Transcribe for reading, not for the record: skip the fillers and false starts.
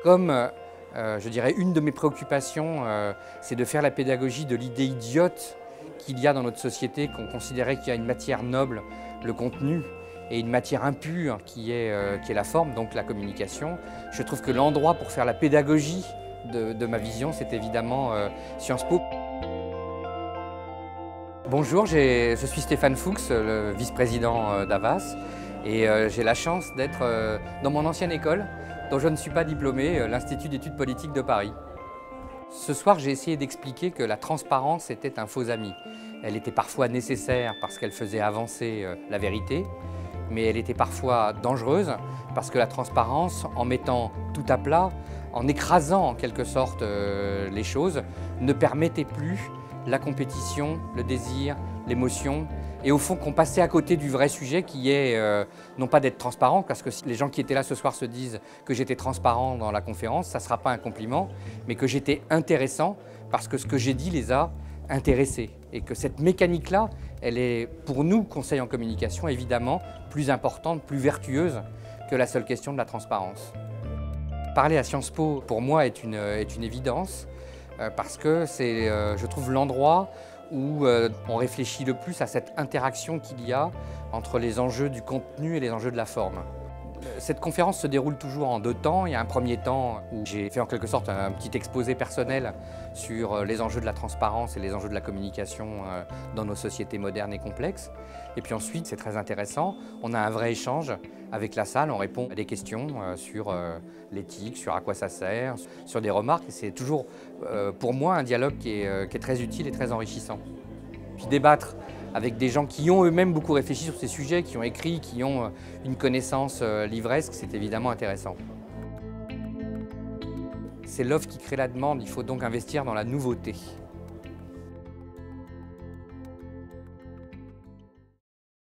Comme, je dirais, une de mes préoccupations, c'est de faire la pédagogie de l'idée idiote qu'il y a dans notre société, qu'on considérait qu'il y a une matière noble, le contenu, et une matière impure qui est la forme, donc la communication. Je trouve que l'endroit pour faire la pédagogie de ma vision, c'est évidemment Sciences Po. Bonjour, je suis Stéphane Fuchs, le vice-président d'Havas, et j'ai la chance d'être dans mon ancienne école, dont je ne suis pas diplômé, l'Institut d'études politiques de Paris. Ce soir, j'ai essayé d'expliquer que la transparence était un faux ami. Elle était parfois nécessaire parce qu'elle faisait avancer la vérité, mais elle était parfois dangereuse parce que la transparence, en mettant tout à plat, en écrasant en quelque sorte les choses, ne permettait plus la compétition, le désir, l'émotion, et au fond qu'on passait à côté du vrai sujet qui est non pas d'être transparent, parce que si les gens qui étaient là ce soir se disent que j'étais transparent dans la conférence, ça ne sera pas un compliment, mais que j'étais intéressant parce que ce que j'ai dit les a intéressés. Et que cette mécanique-là, elle est pour nous, conseils en communication, évidemment plus importante, plus vertueuse que la seule question de la transparence. Parler à Sciences Po, pour moi, est une évidence, parce que c'est, je trouve, l'endroit où on réfléchit le plus à cette interaction qu'il y a entre les enjeux du contenu et les enjeux de la forme. Cette conférence se déroule toujours en deux temps. Il y a un premier temps où j'ai fait en quelque sorte un petit exposé personnel sur les enjeux de la transparence et les enjeux de la communication dans nos sociétés modernes et complexes. Et puis ensuite, c'est très intéressant, on a un vrai échange avec la salle, on répond à des questions sur l'éthique, sur à quoi ça sert, sur des remarques. C'est toujours pour moi un dialogue qui est très utile et très enrichissant. Puis débattre avec des gens qui ont eux-mêmes beaucoup réfléchi sur ces sujets, qui ont écrit, qui ont une connaissance livresque, c'est évidemment intéressant. C'est l'offre qui crée la demande, il faut donc investir dans la nouveauté.